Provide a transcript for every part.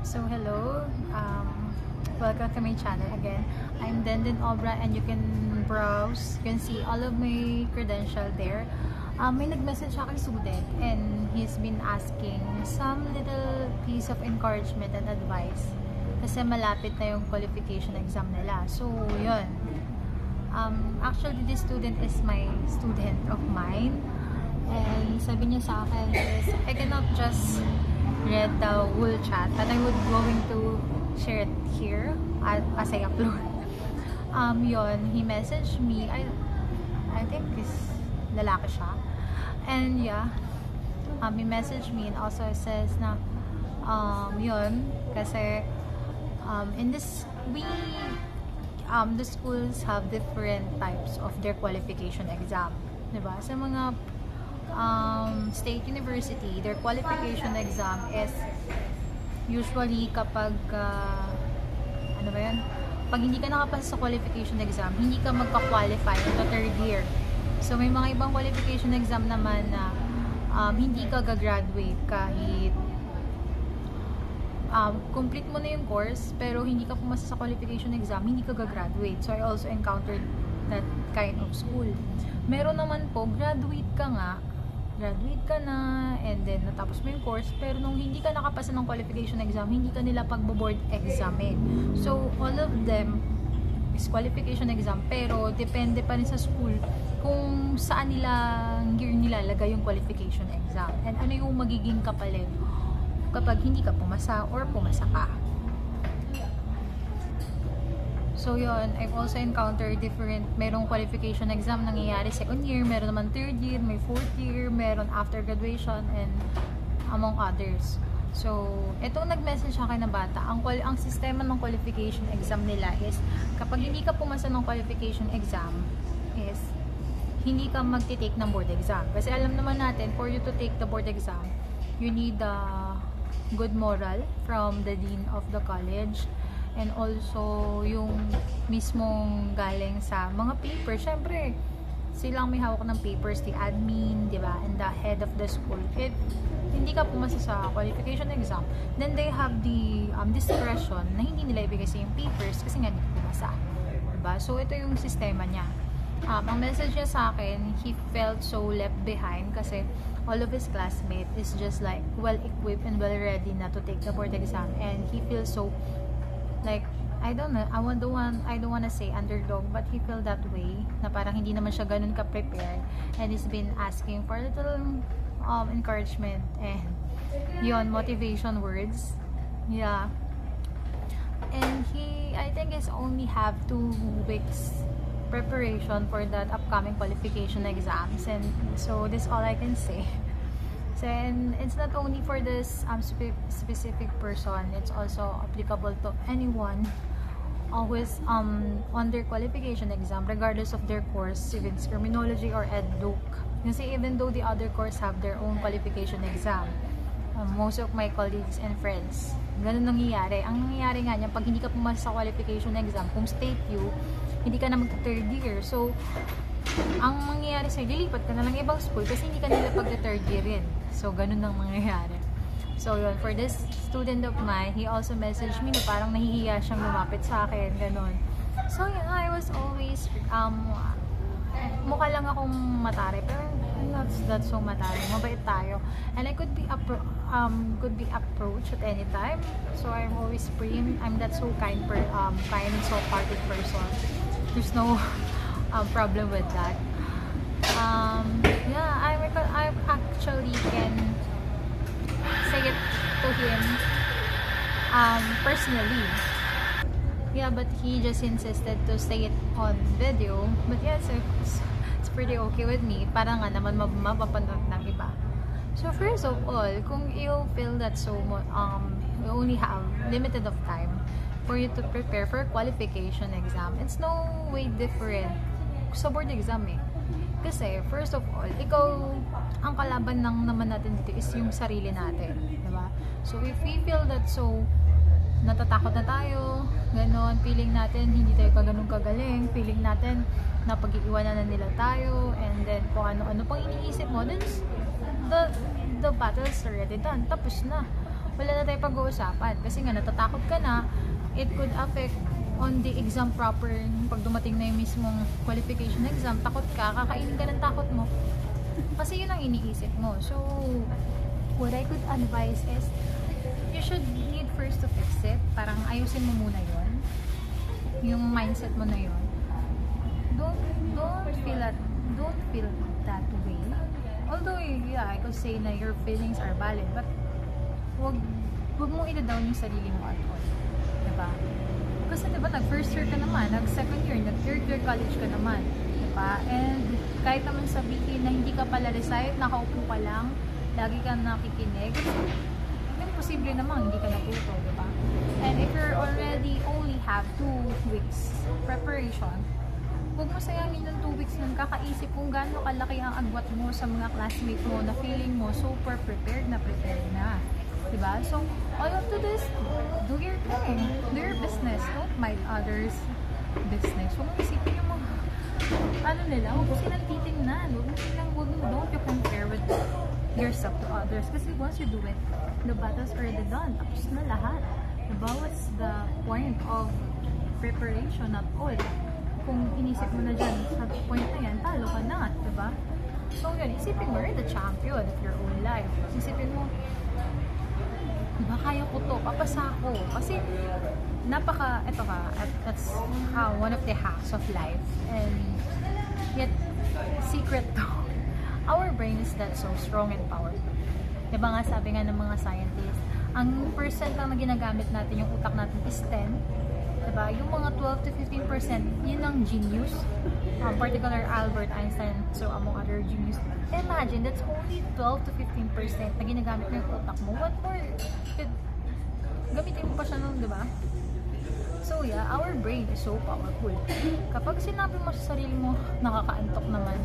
So hello, welcome to my channel again. I'm Denden Obra and you can browse, you can see all of my credential there. May nag-message sa aking student and he's been asking some little piece of encouragement and advice kasi malapit na yung qualification exam nila. So yun, actually this student is my student of mine and sabi niya sa akin is I cannot just read the whole chat and I would going to share it here as I upload. Yon, he messaged me, I think is lalaki siya, and yeah, he messaged me and also says na yon, kasi in this the schools have different types of their qualification exam, diba? Sa mga state university, their qualification exam is usually kapag ano ba yun? Pag hindi ka nakapasa sa qualification exam, hindi ka magka-qualify into third year. So may mga ibang qualification exam naman na hindi ka gagraduate kahit complete mo na yung course pero hindi ka pumasa sa qualification exam, hindi ka gagraduate. So I also encountered that kind of school. Meron naman po, graduate ka na and then natapos mo yung course pero nung hindi ka nakapasa ng qualification exam, hindi ka nila pagbo-board examine. So all of them is qualification exam pero depende pa rin sa school kung saan year nilalagay yung qualification exam and ano yung magiging kapalit kapag hindi ka pumasa or pumasa ka. So yun, I've also encountered merong qualification exam nangyayari second year, meron naman third year, may fourth year, meron after graduation, and among others. So, etong nag-message sa akin na bata, ang sistema ng qualification exam nila is, kapag hindi ka pumasa ng qualification exam, is, hindi ka magti-take ng board exam. Kasi alam naman natin, for you to take the board exam, you need good moral from the dean of the college, and also yung mismong galing sa mga papers. Syempre silang may hawak ng papers, the admin, di ba, and the head of the school. If hindi ka pumasa sa qualification exam, then they have the discretion na hindi nila ibigay sa yung papers kasi nga hindi ka pumasa, diba? So ito yung sistema niya. Ang message niya sa akin, he felt so left behind kasi all of his classmates is just like well equipped and well ready na to take the board exam, and he feels so like, I don't know, I don't wanna say underdog, but he felt that way, na parang hindi naman siya ganun ka-prepared, and he's been asking for a little encouragement and yon, motivation words. Yeah. And I think he's only have 2 weeks preparation for that upcoming qualification exams, and so this all I can say. So, and it's not only for this specific person, it's also applicable to anyone always on their qualification exam, regardless of their course, if it's criminology or eduk. Kasi even though the other course have their own qualification exam, most of my colleagues and friends, ganun nangyayari. Ang nangyayari nga niya, pag hindi ka pumasa sa qualification exam, kung state you, hindi ka na mag-third year. So, ang mangyayari sa'yo, lilipat ka na lang ibang school kasi hindi ka nila pag-third year rin. So, ganun ang mangyayari. So, yun, for this student of mine, he also messaged me na parang nahihiya siyang lumapit sa akin, ganun. So, yeah, I was always, mukha lang akong matari, pero not that so matari. Mabait tayo. And I could be approached at any time. So, I'm always free. I'm that so kind and so hearted person. There's no problem with that. Yeah, I actually can say it to him personally. Yeah, but he just insisted to say it on video. But yeah, so it's pretty okay with me. Parang nga naman mapapanood ng iba. So first of all, kung you feel that you only have limited of time for you to prepare for qualification exam, it's no way different sa board exam eh. Kasi, first of all, ang kalaban lang naman natin dito is yung sarili natin, diba? So, if we feel that natatakot na tayo, ganon, feeling natin hindi tayo ganun kagaling, feeling natin na pag-iiwanan na nila tayo, and then kung ano-ano pang iniisip mo, then the battle is already done, tapos na. wala na tayong pag-uusapan. Kasi nga, natatakot ka na, it could affect on the exam proper. Pag dumating na yung mismong qualification exam, takot ka, kakainin ka ng takot mo. Kasi yun ang iniisip mo. So, what I could advise is, you should need first to fix it. Parang ayusin mo muna yun. Yung mindset mo na yun. Don't feel that way. Although, yeah, I could say na your feelings are valid, but wag mong ida-down yung sarili mo at all. Diba? Kasi diba, nag-first year ka naman, nag-second year, nag-third year college ka naman. Diba? And kahit naman sabihin na hindi ka pala recite, nakaupo ka lang, lagi ka nakikinig, yung posible naman, hindi ka natuto, diba? And if you're already only have 2 weeks preparation, huwag mo sayangin yung 2 weeks nun, kakaisip kung gaano kalaki ang agwat mo sa mga classmate mo na feeling mo super prepared na. Diba? So, all of this, do your thing. Do your business. Don't mind others' business. Huwag mo isipin yung mga, ano nila, huwag mo silang titingnan. Don't you compare with yourself to others. Kasi once you do it, the battle's already done. Tapos na lahat. Diba? What's the point of preparation at all? Kung inisip mo na dyan, sa point na yan, talo ka na, diba? So yun, isipin mo, you're the champion of your own life. Isipin mo, diba, kaya ko to, papasa ko. Kasi, ito ka, that's one of the hacks of life. And, yet, secret to. Our brain is that so strong and powerful. Diba nga, sabi nga ng mga scientists, ang percent lang na ginagamit natin, yung utak natin is 10. Diba? Yung mga 12 to 15%, yun ang genius. Particular Albert Einstein, so among other genius. Imagine, that's only 12 to 15% na ginagamit mo yung utak mo. What more? Gamitin mo pa siya nun, diba? So yeah, our brain is so powerful. Kapag sinabi mo sa sarili mo, nakakaantok naman,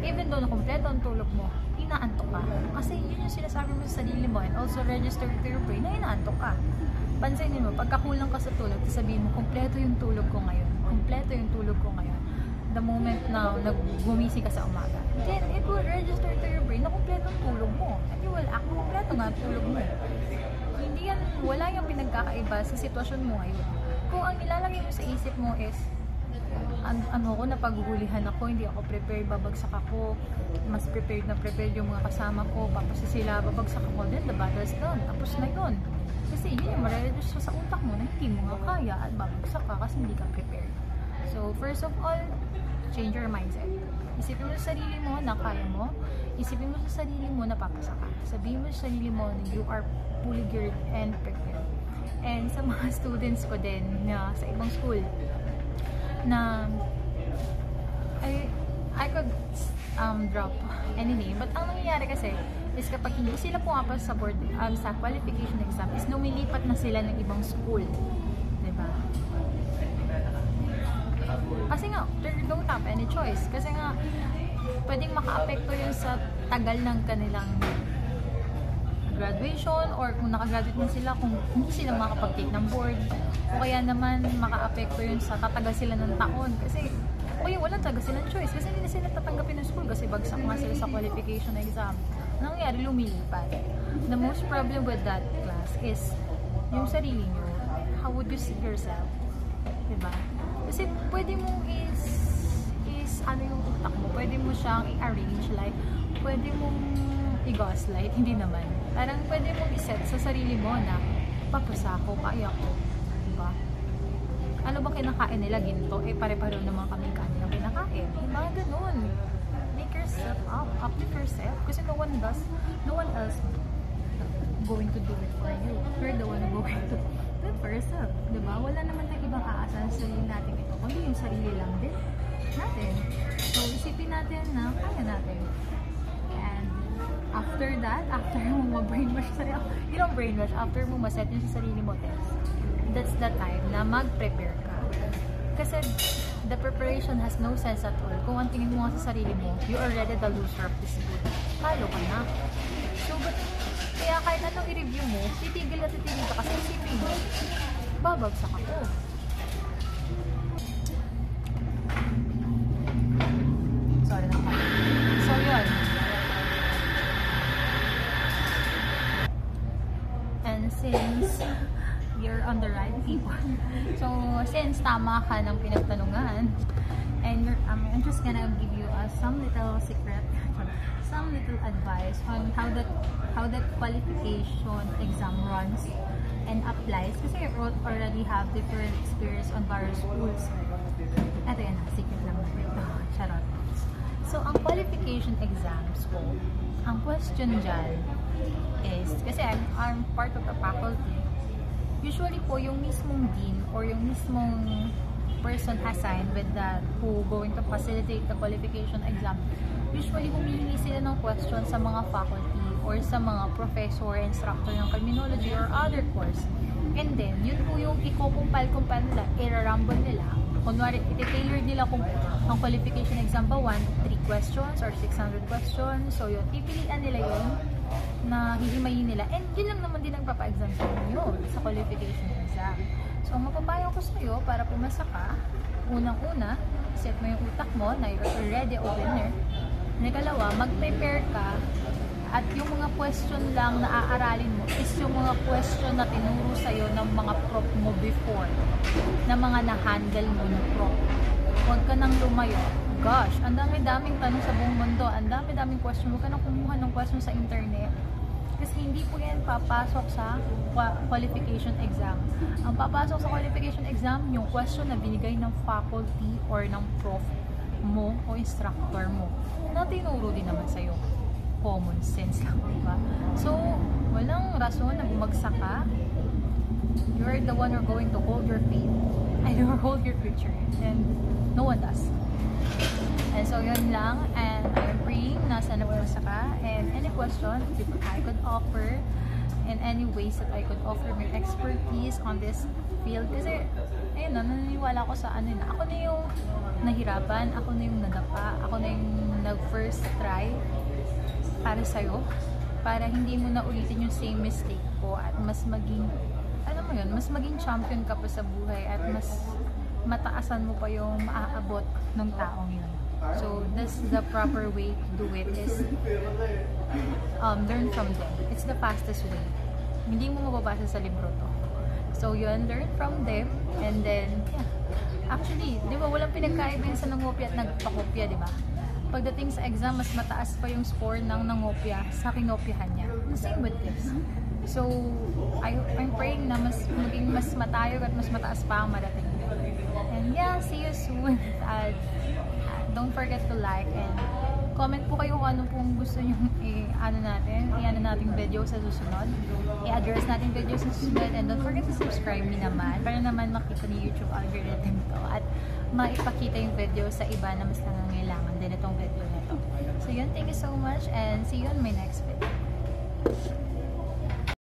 even though na kompleto ang tulog mo, inaantok ka. Kasi yun yung sinasabi mo sa sarili mo and also register to your brain na inaantok ka. Pansinin mo, pagkakulang ka sa tulog, sabihin mo, kompleto yung tulog ko ngayon. Kompleto yung tulog ko ngayon. The moment na gumising ka sa umaga, then it will register to your brain na kompleto ang tulog mo. And you will act kompleto nga ang tulog mo. Hindi yan, wala yung pinagkakaiba sa sitwasyon mo ngayon. Kung ang ilalagay mo sa isip mo is, ano ko, napaghuhulihan ako, hindi ako prepared, babagsak ako, mas prepared yung mga kasama ko, tapos sila babagsak ako, then the battle's done. Tapos na yun. Kasi yun yung marireduce sa utak mo na hindi mo nga kaya at babagsak ka kasi hindi ka prepared. So, first of all, change your mindset. Isipin mo sa sarili mo na kaya mo. Isipin mo sa sarili mo na papasa ka. Sabihin mo sa sarili mo na you are fully geared and prepared. And sa mga students ko din na sa ibang school na I could drop any name, but ang nangyayari kasi is kapag hindi sila pumapasa sa board sa qualification exam is lumilipat na sila ng ibang school, diba? Kasi nga they don't have any choice, kasi nga pwedeng maka-apekto yun sa tagal ng kanilang graduation, or kung nakagraduate na sila, kung hindi sila makapag-take ng board, o kaya naman maka-apekto yun sa tatagal sila ng taon, kasi wala talaga silang choice, kasi hindi na sila tatanggapin ng school kasi bagsak nga sila sa qualification exam. Nangyari, lumilipat. The most problem with that class is yung sarili nyo. How would you see yourself? Diba? Kasi pwede mong ano yung utak mo, pwede mo siyang i-arrange, like pwede mong i-gaslight, hindi naman. Parang pwede mong i-set sa sarili mo na papasa ko, kaya ko. Diba? Ano ba kinakain nila, ginto? Pare-pareho naman kami kanilang kinakain. Mga ganun. Make yourself up. Uplift yourself. Kasi no one else going to do it for you. You're the one who going to do it for yourself. Diba? Wala naman tayong ibang aasahan sa sarili natin ito. Kundi yung sarili lang din natin. So, isipin natin na kaya natin. And after that, after mo ma-brainwash sarili, you don't brainwash, after mo ma-set yun sa sarili mo test, that's the time na mag-prepare ka. Kasi the preparation has no sense at all. Kung ang tingin mo nga sa sarili mo, you are already the loser of this book. Talo ka na. So, kaya kahit anong i-review mo, titigil ka kasi isipin mo, babagsak ako. Sorry na pa. So, yun. And You're on the right people. So, since tama ka ng pinagtanungan, and I'm just gonna give you some little secret, some little advice on how that qualification exam runs and applies. Kasi you already have different experience on various schools. Ito yan, secret lang ito. Charot. So, ang qualification exams ko, ang question dyan is, kasi I'm part of the faculty, usually po yung mismong dean or yung mismong person assigned with that who going to facilitate the qualification exam, usually humihingi sila ng question sa mga faculty or sa mga professor, instructor ng criminology or other course. And then, yun po yung ikukumpal-kumpal nila, irarambol nila. Kunwari, iti-tailor nila kung ang qualification exam ba 3 questions or 600 questions. So, yun, pipilian nila yun na hihimayin nila. And yun lang naman din ang papa-exam sa yun sa qualification exam. So, mapapayo ko sa'yo para pumasa ka. Unang-una, set mo yung utak mo na you're already a winner. Nakalawa, mag-prepare ka at yung mga question lang na aaralin mo is yung mga question na tinuro sa'yo ng mga prof mo before, na mga na-handle mo ng prof. Huwag ka nang lumayo. Gosh, ang dami-daming tanong sa buong mundo, ang dami-daming question. Huwag ka nang kumuha ng question sa internet. Kasi hindi po yan papasok sa qualification exam. Ang papasok sa qualification exam, yung question na binigay ng faculty or ng prof mo o instructor mo na tinuro din naman sa'yo. Common sense lang, diba? So, walang rason na bumagsak ka. You're the one who's going to hold your faith and hold your future. And no one does. And so, yun lang. And I'm praying na sana bumagsak ka. And any question if I could offer in any ways that I could offer my expertise on this field. Kasi, ayun na, naniniwala ko sa ano na. Ako na yung nahirapan, ako na yung nadapa, ako na yung nag-first try para sa'yo, para hindi mo na ulitin yung same mistake ko at mas maging, alam mo yun, mas maging champion ka pa sa buhay at mas mataasan mo pa yung maaabot ng taong yun. So, that's the proper way to do it is learn from them. It's the fastest way. Hindi mo mababasa sa libro to. So, yun, learn from them and then, yeah. Actually, di ba, walang pinagkaiba yun sa nangopya at nagpakopya, di ba? Pagdating sa exam, mas mataas pa yung score ng nangopya sa kinopyahan niya. The same with this. So, I'm praying na maging mas matayog at mas mataas pa ang marating. And yeah, see you soon. Don't forget to like and comment po kayo kung ano pong gusto nyo i-ano natin video sa susunod. I-address natin video sa susunod. And don't forget to subscribe me naman para naman makita ni YouTube algorithm to. At maipakita yung video sa iba na mas nangangailangan din itong video nito. So yun, thank you so much and see you on my next video.